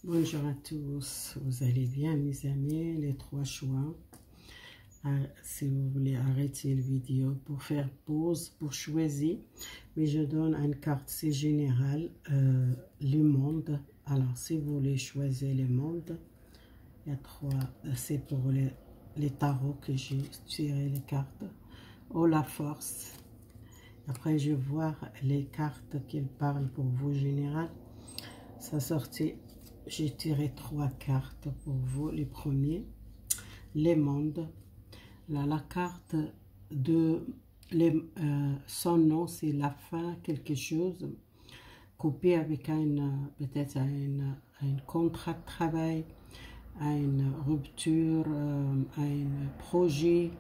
Bonjour à tous, vous allez bien mes amis, les trois choix. Si vous voulez arrêter la vidéo pour faire pause, pour choisir, mais je donne une carte, c'est général, le monde. Alors si vous voulez choisir le monde, il y a trois, c'est pour les tarots que j'ai tiré les cartes. Oh la force. Après je vais voir les cartes qu'ils parlent pour vous général. Ça sortit. J'ai tiré trois cartes pour vous. Les premiers, les mondes. Là, la carte de son nom, c'est la fin, quelque chose. Coupé avec peut-être un contrat de travail, une rupture, un projet,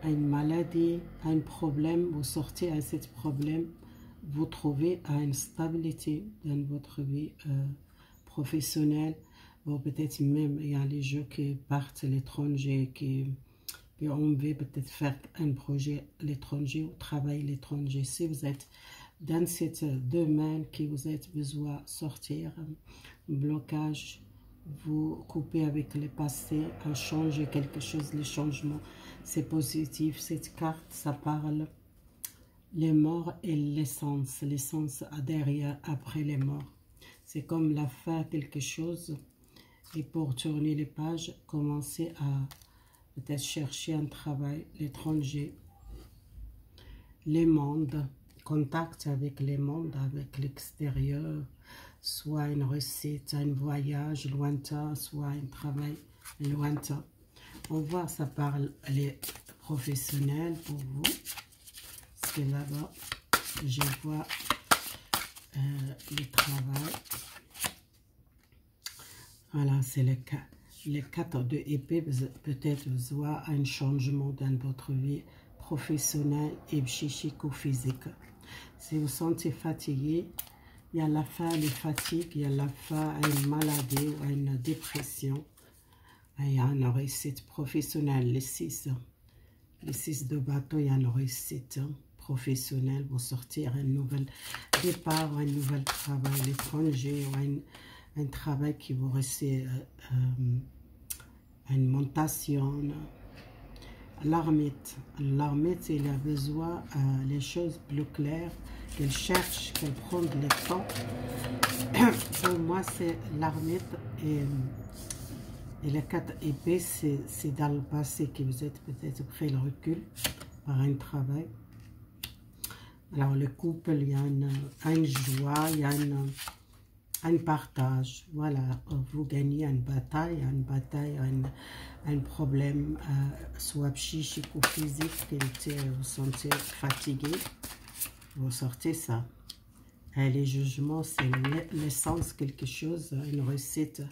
une maladie, un problème. Vous sortez à ce problème, vous trouvez une stabilité dans votre vie professionnelle. Bon, peut-être même il y a les gens qui partent à l'étranger, qui ont envie peut-être faire un projet à l'étranger ou travailler à l'étranger. Si vous êtes dans ce domaine que vous avez besoin de sortir, un blocage, vous coupez avec le passé, changer quelque chose, les changements, c'est positif. Cette carte, ça parle les morts et l'essence derrière, après les morts. C'est comme la fin quelque chose. Et pour tourner les pages, commencer à peut-être chercher un travail, l'étranger, les mondes, contact avec les mondes, avec l'extérieur, soit une recette, un voyage lointain, soit un travail lointain. On voit, ça parle les professionnels pour vous. Parce que là-bas, je vois le travail. Voilà, c'est les quatre de épée. Peut-être vous avez un changement dans votre vie professionnelle et psychique ou physique. Si vous sentez fatigué, il y a la fin de fatigue, il y a la fin à une maladie ou à une dépression. Il y a une réussite professionnelle, les six de bateau, il y a une réussite professionnelle pour sortir un nouvel départ, un nouvel travail à l'étranger, ou un travail qui vous reste une montation. L'ermite, il a besoin les choses plus claires, qu'elle cherche, qu'elle prenne le temps. Pour moi, c'est l'ermite et les quatre épées, c'est dans le passé que vous êtes peut-être pris le recul par un travail. Alors, le couple, il y a une joie, il y a un partage. Voilà, vous gagnez une bataille, un problème, soit psychique ou physique, que vous sentez fatigué, vous sortez ça. Et les jugements, c'est l'essence, quelque chose, une recette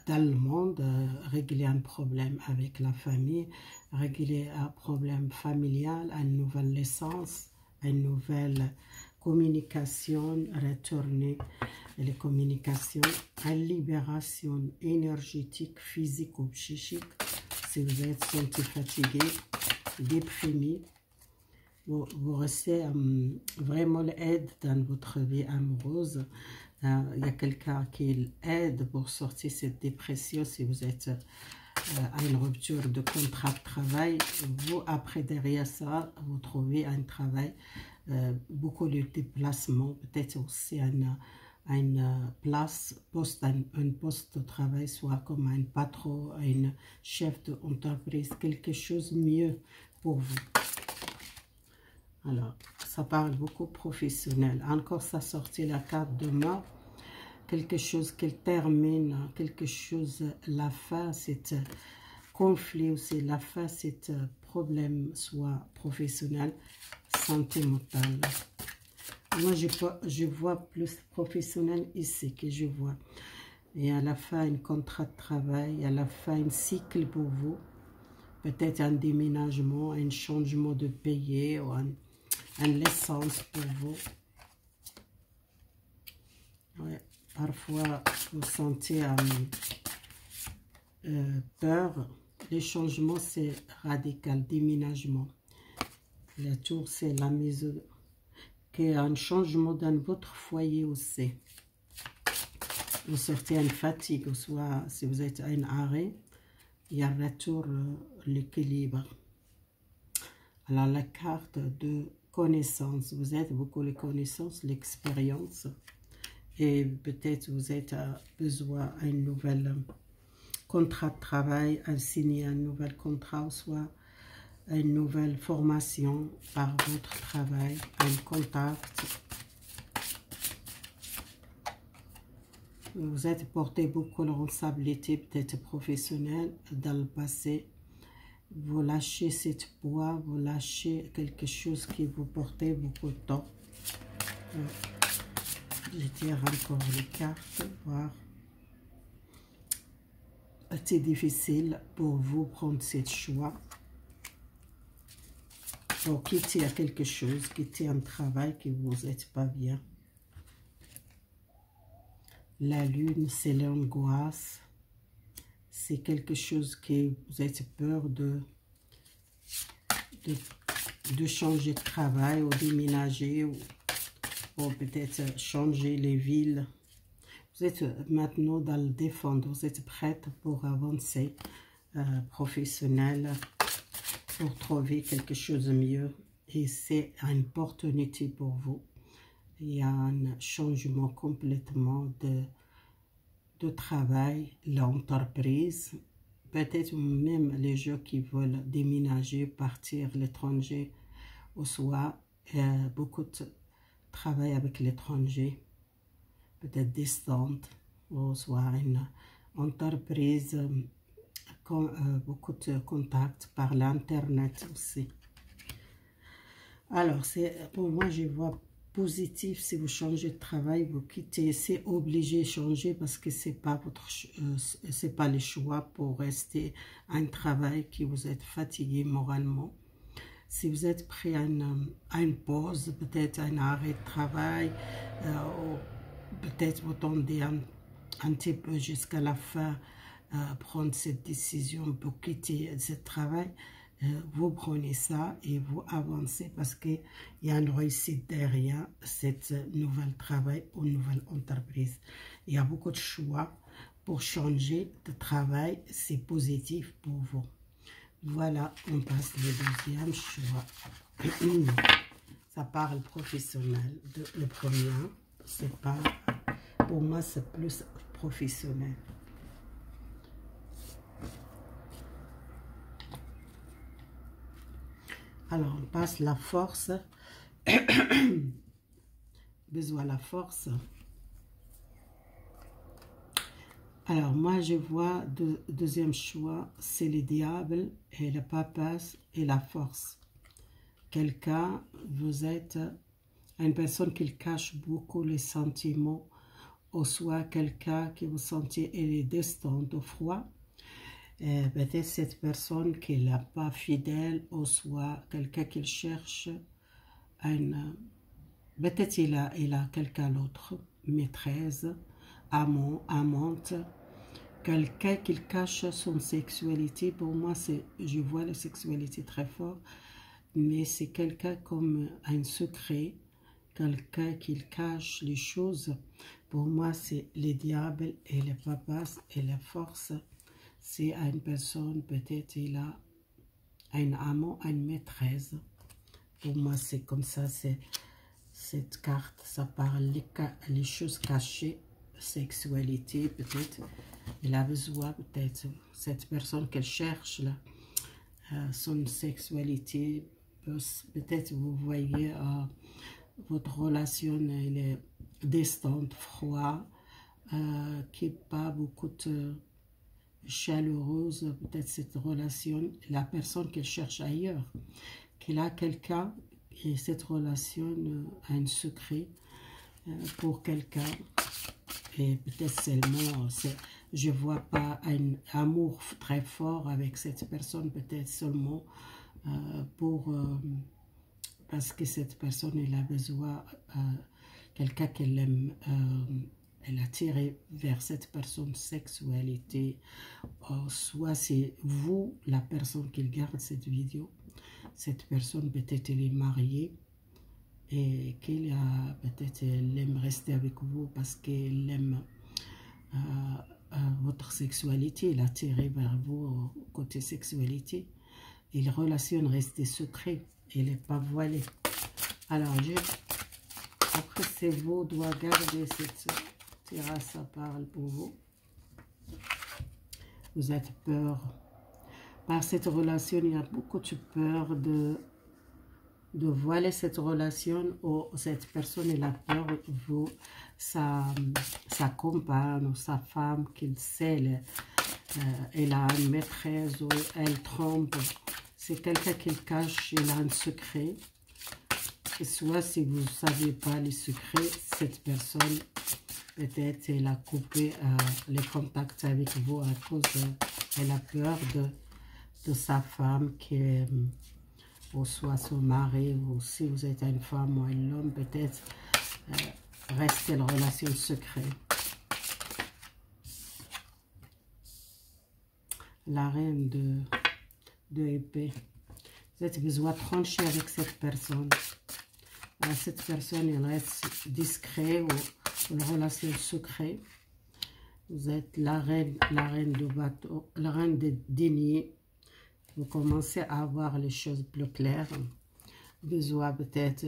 dans le monde, régler un problème avec la famille, régler un problème familial, une nouvelle naissance, une nouvelle communication, retourner les communications, une libération énergétique, physique ou psychique. Si vous êtes senti fatigué, déprimé, vous restez vraiment l'aide dans votre vie amoureuse. Il y a quelqu'un qui aide pour sortir cette dépression. Si vous êtes à une rupture de contrat de travail, vous, après, derrière ça, vous trouvez un travail, beaucoup de déplacements, peut-être aussi une place, un poste de travail, soit comme un patron, un chef d'entreprise, quelque chose de mieux pour vous. Alors, ça parle beaucoup professionnel. Encore, ça sortit la carte de mort. Quelque chose qui termine, quelque chose, la fin, c'est conflit aussi. La fin, c'est problème, soit professionnel, santé mentale. Moi, je vois plus professionnel ici que je vois. Et à la fin, un contrat de travail, à la fin, un cycle pour vous. Peut-être un déménagement, un changement de pays ou un l'essence pour vous. Ouais. Parfois, vous sentez peur. Les changements, c'est radical, déménagement. La tour, c'est la maison. Qu'il y a un changement dans votre foyer aussi. vous sortez une fatigue, ou soit si vous êtes à un arrêt, il y a un retour l'équilibre. Alors la carte de connaissance, vous êtes beaucoup les connaissances, l'expérience, et peut-être vous êtes besoin d'un nouvel contrat de travail, à signer un nouvel contrat, ou soit une nouvelle formation par votre travail, un contact. Vous êtes porté beaucoup de responsabilités, peut-être professionnelles dans le passé. Vous lâchez cette poids, vous lâchez quelque chose qui vous portait beaucoup de temps. Je tire encore les cartes, voir. C'est difficile pour vous prendre ce choix. Pour quitter quelque chose, quitter un travail qui vous n'êtes pas bien. La lune, c'est l'angoisse. C'est quelque chose que vous avez peur de changer de travail ou déménager ou peut-être changer les villes. Vous êtes maintenant dans le défendre, vous êtes prête pour avancer professionnel, pour trouver quelque chose de mieux. Et c'est une opportunité pour vous. Il y a un changement complètement de travail, l'entreprise. Peut-être même les gens qui veulent déménager, partir à l'étranger, ou soit beaucoup de travail avec l'étranger, peut-être distante, ou soit une entreprise, beaucoup de contacts par l'internet aussi. Alors, pour moi, je vois positif. Si vous changez de travail, vous quittez, c'est obligé de changer parce que c'est pas c'est pas le choix pour rester à un travail qui vous êtes fatigué moralement. Si vous êtes prêt à une pause, peut-être un arrêt de travail, peut-être vous tendez un petit peu jusqu'à la fin prendre cette décision pour quitter ce travail. Vous prenez ça et vous avancez parce qu'il y a une réussite derrière cette nouvelle travail ou nouvelle entreprise. Il y a beaucoup de choix pour changer de travail, c'est positif pour vous. Voilà, on passe le deuxième choix. Ça parle professionnel. Le premier, c'est pas, pour moi c'est plus professionnel. Alors, on passe la force. Besoin de la force. Alors, moi, je vois deuxième choix, c'est le diable et le papesse et la force. Quelqu'un, vous êtes une personne qui cache beaucoup les sentiments, ou soit quelqu'un qui vous sentez elle est distante, au froid. Peut-être cette personne qui n'est pas fidèle, ou soit quelqu'un qui cherche peut-être il a quelqu'un d'autre, maîtresse, amant, amante, quelqu'un qui cache son sexualité. Pour moi, je vois la sexualité très fort, mais c'est quelqu'un comme un secret, quelqu'un qui cache les choses. Pour moi, c'est le diable et le papas et la force. C'est une personne, peut-être il a un amant, une maîtresse. Pour moi, c'est comme ça, cette carte, ça parle les choses cachées, sexualité, peut-être. Il a besoin, peut-être, cette personne qu'elle cherche, là, son sexualité. Peut-être vous voyez votre relation, elle est distante, froide, qui n'est pas beaucoup de chaleureuse, peut-être cette relation, la personne qu'elle cherche ailleurs, qu'elle a quelqu'un et cette relation a un secret pour quelqu'un et peut-être seulement, je ne vois pas un amour très fort avec cette personne, peut-être seulement parce que cette personne elle a besoin quelqu'un qu'elle aime. Elle a tiré vers cette personne sexualité, soit c'est vous, la personne qui regarde cette vidéo, cette personne peut-être elle est mariée et qu'elle a peut-être elle aime rester avec vous parce qu'elle aime votre sexualité, il est attiré vers vous côté sexualité. Et les relations restent secrètes, il n'est pas voilé. Alors, après c'est vous, doit garder cette tirage, ça parle pour vous. Vous êtes peur. Par cette relation, il y a beaucoup de peur de voiler cette relation, ou cette personne elle a peur, vous, sa compagne ou sa femme, qu'il sait, elle a une maîtresse ou elle trompe. C'est quelqu'un qui cache, il a un secret. Et soit si vous ne savez pas les secrets, cette personne, peut-être elle a coupé les contacts avec vous à cause, elle a peur de sa femme qui est, ou soit son mari, ou si vous êtes une femme ou un homme, peut-être rester en relation secrète. La reine de épée. Vous avez besoin de trancher avec cette personne. Alors, cette personne, elle reste discret ou une relation secrète. Vous êtes la reine de bateau, la reine de deniers. Vous commencez à avoir les choses plus claires. Besoin peut-être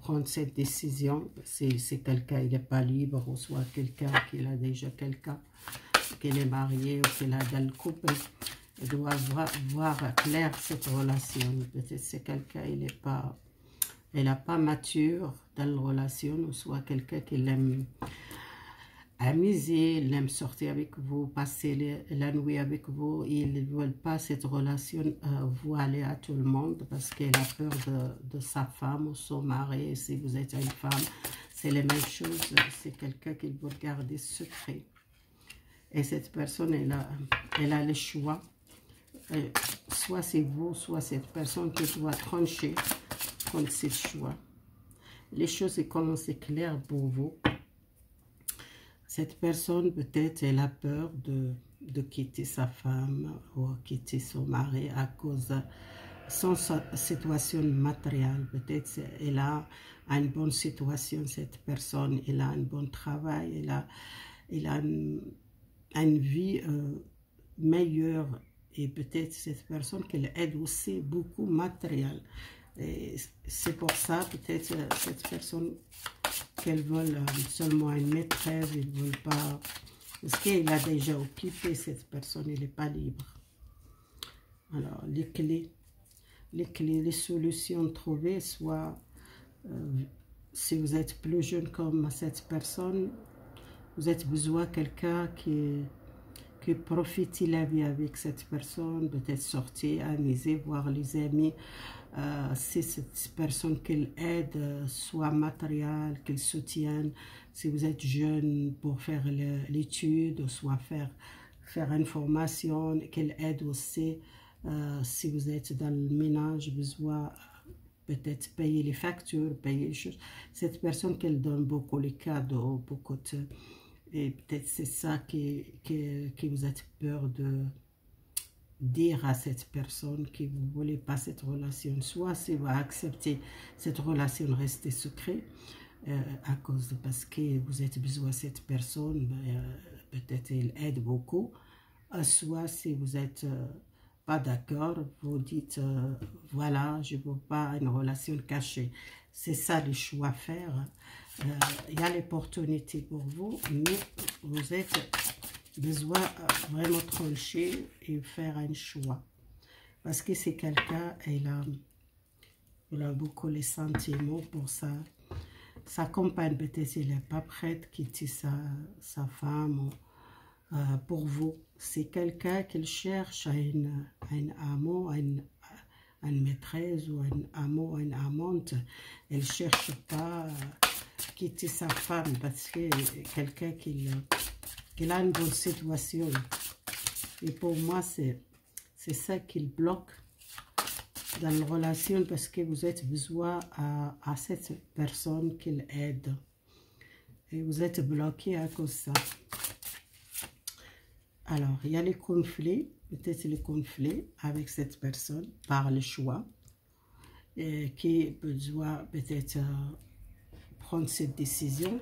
prendre cette décision. Si quelqu'un n'est pas libre, ou soit quelqu'un qui a déjà quelqu'un, qu'il est marié ou qu'il a dans le couple, il doit voir clair cette relation. Peut-être c'est quelqu'un, il n'est pas mature dans la relation, ou soit quelqu'un qui l'aime amuser, il aime sortir avec vous, passer la nuit avec vous. Il ne veut pas cette relation voilée à tout le monde parce qu'il a peur de sa femme ou son mari. Si vous êtes une femme, c'est la même chose. C'est quelqu'un qui veut garder secret. Et cette personne, elle a le choix. Soit c'est vous, soit cette personne qui doit trancher contre ce choix. Les choses commencent claires pour vous. Cette personne, peut-être, elle a peur de quitter sa femme ou quitter son mari à cause de son situation matérielle. Peut-être elle a une bonne situation, cette personne, elle a un bon travail, elle a une vie meilleure. Et peut-être cette personne qu'elle aide aussi beaucoup matériel. C'est pour ça, peut-être, cette personne qu'elle veut seulement une maîtresse, ils ne veulent pas, parce qu'il a déjà occupé cette personne, il n'est pas libre. Alors, les clés, les solutions trouvées, soit si vous êtes plus jeune comme cette personne, vous avez besoin de quelqu'un qui profite la vie avec cette personne, peut-être sortir, amuser, voir les amis. C'est cette personne qu'elle aide, soit matériel, qu'elle soutienne. Si vous êtes jeune pour faire l'étude, soit faire une formation, qu'elle aide aussi. Si vous êtes dans le ménage, besoin peut-être payer les factures, payer les choses. Cette personne qu'elle donne beaucoup les cadeaux, beaucoup de... Et peut-être c'est ça qui vous êtes peur de dire à cette personne que vous ne voulez pas cette relation. Soit si vous acceptez cette relation rester secrète, à cause de parce que vous êtes besoin de cette personne, peut-être elle aide beaucoup. Soit si vous n'êtes pas d'accord, vous dites voilà, je ne veux pas une relation cachée. C'est ça le choix à faire. Il y a l'opportunité pour vous, mais vous êtes besoin vraiment trancher et faire un choix. Parce que c'est quelqu'un, il a beaucoup les sentiments pour ça. Sa compagne, peut-être, elle n'est pas prête à quitter sa femme. Pour vous, c'est quelqu'un qui cherche un amour, une maîtresse ou un amour, une amante. Elle ne cherche pas à quitter sa femme parce que quelqu'un qui a une bonne situation. Et pour moi, c'est ça qui bloque dans la relation parce que vous êtes besoin à cette personne qui l'aide. Et vous êtes bloqué à cause de ça. Alors, il y a les conflits, peut-être les conflits avec cette personne par le choix, et qui doit peut-être prendre cette décision.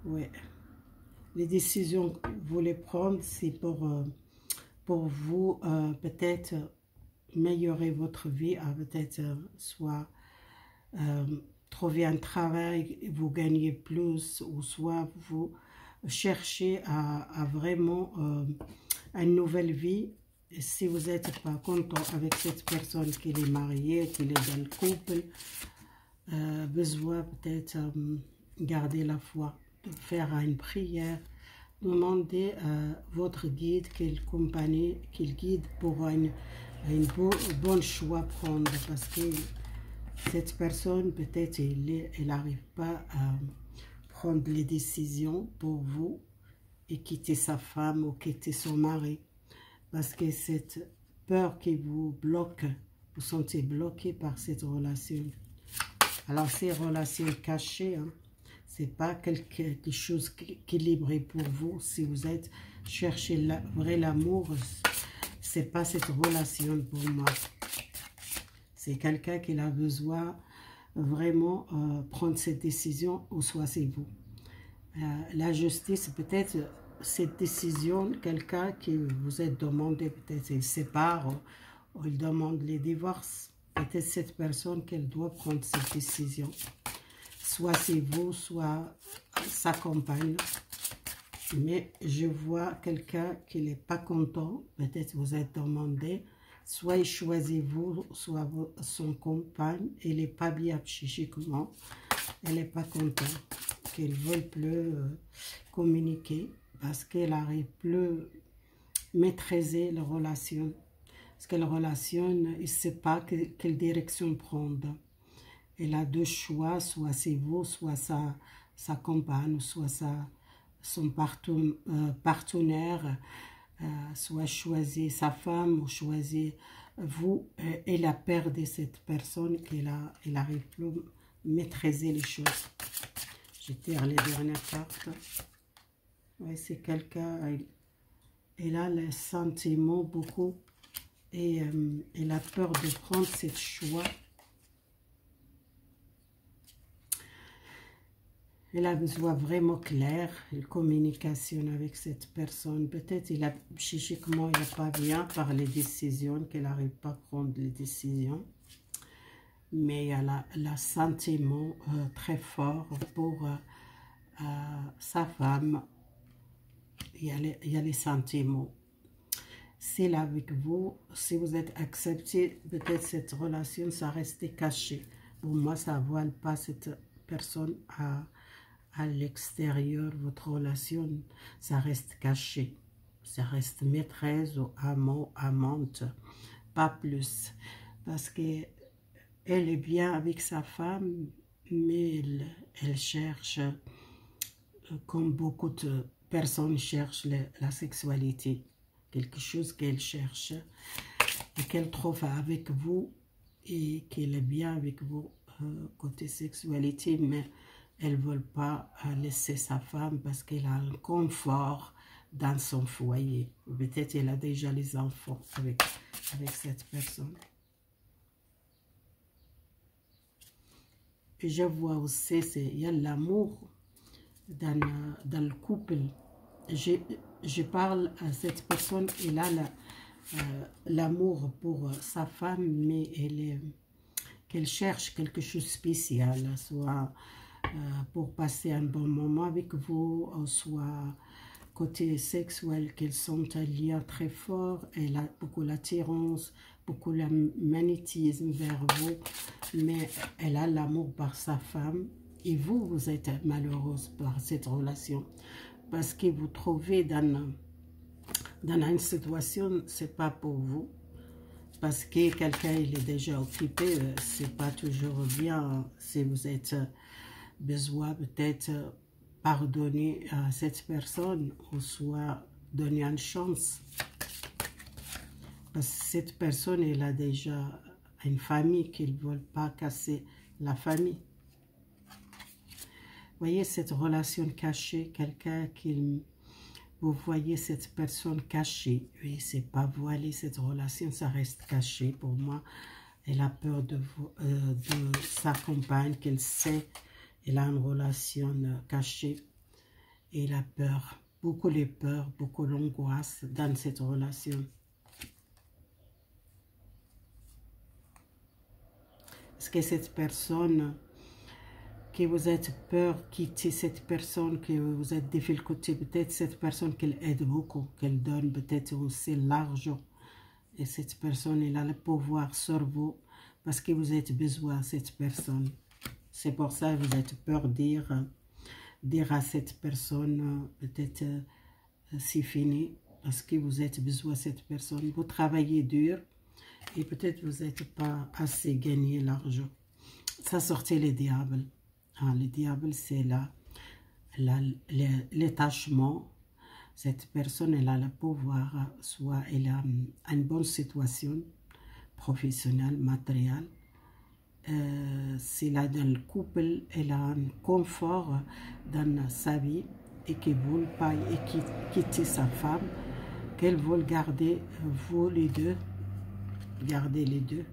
Oui. les décisions que vous voulez prendre, c'est pour vous peut-être améliorer votre vie, peut-être soit trouver un travail, vous gagnez plus, ou soit vous cherchez à vraiment une nouvelle vie. Et si vous n'êtes pas content avec cette personne qui est mariée, qui est dans le couple, besoin peut-être garder la foi, de faire une prière, demandez à votre guide quelle compagnie, quel guide pour un bon choix prendre, parce que cette personne peut-être elle n'arrive pas à prendre les décisions pour vous et quitter sa femme ou quitter son mari, parce que cette peur qui vous bloque, vous sentez bloqué par cette relation. Alors ces relations cachées, hein, c'est pas quelque chose qui est libre pour vous. Si vous êtes cherché vrai l'amour, c'est pas cette relation pour moi. C'est quelqu'un qui a besoin vraiment prendre cette décision, ou soit c'est vous. La justice, peut-être cette décision, quelqu'un qui vous est demandé, peut-être il sépare ou il demande les divorces. Peut-être cette personne qu'elle doit prendre cette décision. Soit c'est vous, soit sa compagne. Mais je vois quelqu'un qui n'est pas content. Peut-être vous êtes demandé. Soit il choisit vous, soit son compagne. Elle n'est pas bien psychiquement. Elle n'est pas contente. Qu'elle ne veut plus communiquer. Parce qu'elle n'arrive plus à maîtriser la relation. Parce que la relation, il ne sait pas quelle direction prendre. Elle a deux choix, soit c'est vous, soit sa compagne, soit son partenaire, soit choisir sa femme ou choisir vous. Elle a perdu cette personne qu'elle n'arrive plus à maîtriser les choses. Je tire les dernières cartes. Oui, c'est quelqu'un, elle a le sentiment beaucoup et elle a peur de prendre ce choix. Elle a besoin vraiment clair, une communication avec cette personne. Peut-être psychiquement, il n'est pas bien par les décisions, qu'elle n'arrive pas à prendre les décisions. Mais elle a le sentiment très fort pour sa femme. Il y a les sentiments. Si elle est avec vous, si vous êtes accepté, peut-être cette relation, ça reste caché. Pour moi, ça ne voile pas cette personne à l'extérieur. Votre relation, ça reste caché. Ça reste maîtresse ou amant, amante, pas plus. Parce que elle est bien avec sa femme, mais elle cherche, comme beaucoup de personnes cherchent la sexualité. Quelque chose qu'elle cherche et qu'elle trouve avec vous et qu'elle est bien avec vous côté sexualité, mais elle ne veut pas laisser sa femme parce qu'elle a un confort dans son foyer. Peut-être qu'elle a déjà les enfants avec cette personne. Et je vois aussi, il y a l'amour dans le couple. Je parle à cette personne, elle a l'amour pour sa femme, mais qu'elle cherche quelque chose de spécial, soit pour passer un bon moment avec vous, soit côté sexuel, qu'elle sent un lien très fort, elle a beaucoup l'attirance, beaucoup le magnétisme vers vous, mais elle a l'amour par sa femme, et vous êtes malheureuse par cette relation. Parce que vous trouvez dans une situation, c'est pas pour vous. Parce que quelqu'un il est déjà occupé, c'est pas toujours bien. Si vous êtes besoin peut-être pardonner à cette personne, ou soit donner une chance. Parce que cette personne, elle a déjà une famille, qu'ils ne veulent pas casser la famille. Voyez cette relation cachée, quelqu'un qui... Vous voyez cette personne cachée. Oui, c'est pas voilé, cette relation, ça reste caché pour moi. Elle a peur de sa compagne, qu'elle sait, elle a une relation cachée. et la peur, beaucoup les peurs, beaucoup l'angoisse dans cette relation. Est-ce que cette personne que vous êtes peur quitter cette personne, que vous êtes difficulté, peut-être cette personne qu'elle aide beaucoup, qu'elle donne peut-être aussi l'argent, et cette personne elle a le pouvoir sur vous parce que vous êtes besoin de cette personne. C'est pour ça que vous êtes peur dire à cette personne peut-être c'est fini parce que vous êtes besoin de cette personne. Vous travaillez dur et peut-être vous n'êtes pas assez gagné l'argent. Ça sortait les diables. Ah, le diable, c'est l'attachement. Cette personne, elle a le pouvoir, soit elle a une bonne situation professionnelle, matérielle. C'est là dans le couple, elle a un confort dans sa vie et qu'elle ne veut pas quitter sa femme, qu'elle veut garder vous les deux, garder les deux.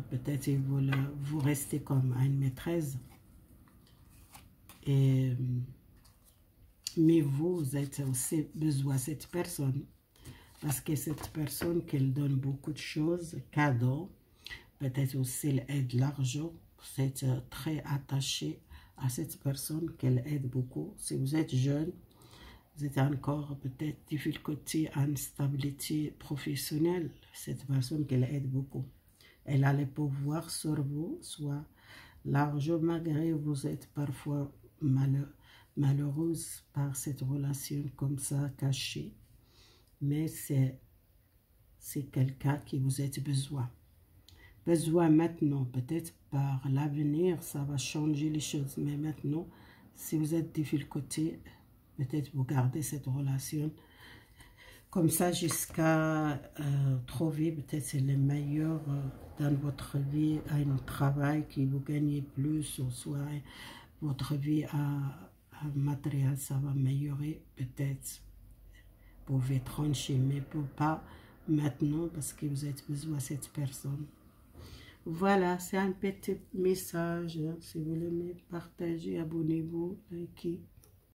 Peut-être ils veulent vous rester comme une maîtresse. Mais vous êtes aussi besoin de cette personne. Parce que cette personne qu'elle donne beaucoup de choses, cadeaux, peut-être aussi elle aide l'argent. Vous êtes très attaché à cette personne qu'elle aide beaucoup. Si vous êtes jeune, vous êtes encore peut-être difficulté, instabilité professionnelle. Cette personne qu'elle aide beaucoup. Elle a le pouvoir sur vous, soit l'argent, malgré vous êtes parfois malheureuse par cette relation comme ça, cachée. Mais c'est quelqu'un qui vous êtes besoin. Besoin maintenant, peut-être par l'avenir, ça va changer les choses. Mais maintenant, si vous êtes difficulté, peut-être vous gardez cette relation comme ça jusqu'à trouver peut-être le meilleur dans votre vie, un travail qui vous gagnez plus, ou soit votre vie à matériel, ça va améliorer peut-être. Vous pouvez trancher, mais pour pas maintenant parce que vous avez besoin de cette personne. Voilà, c'est un petit message. Si vous voulez me partager, abonnez-vous, likez.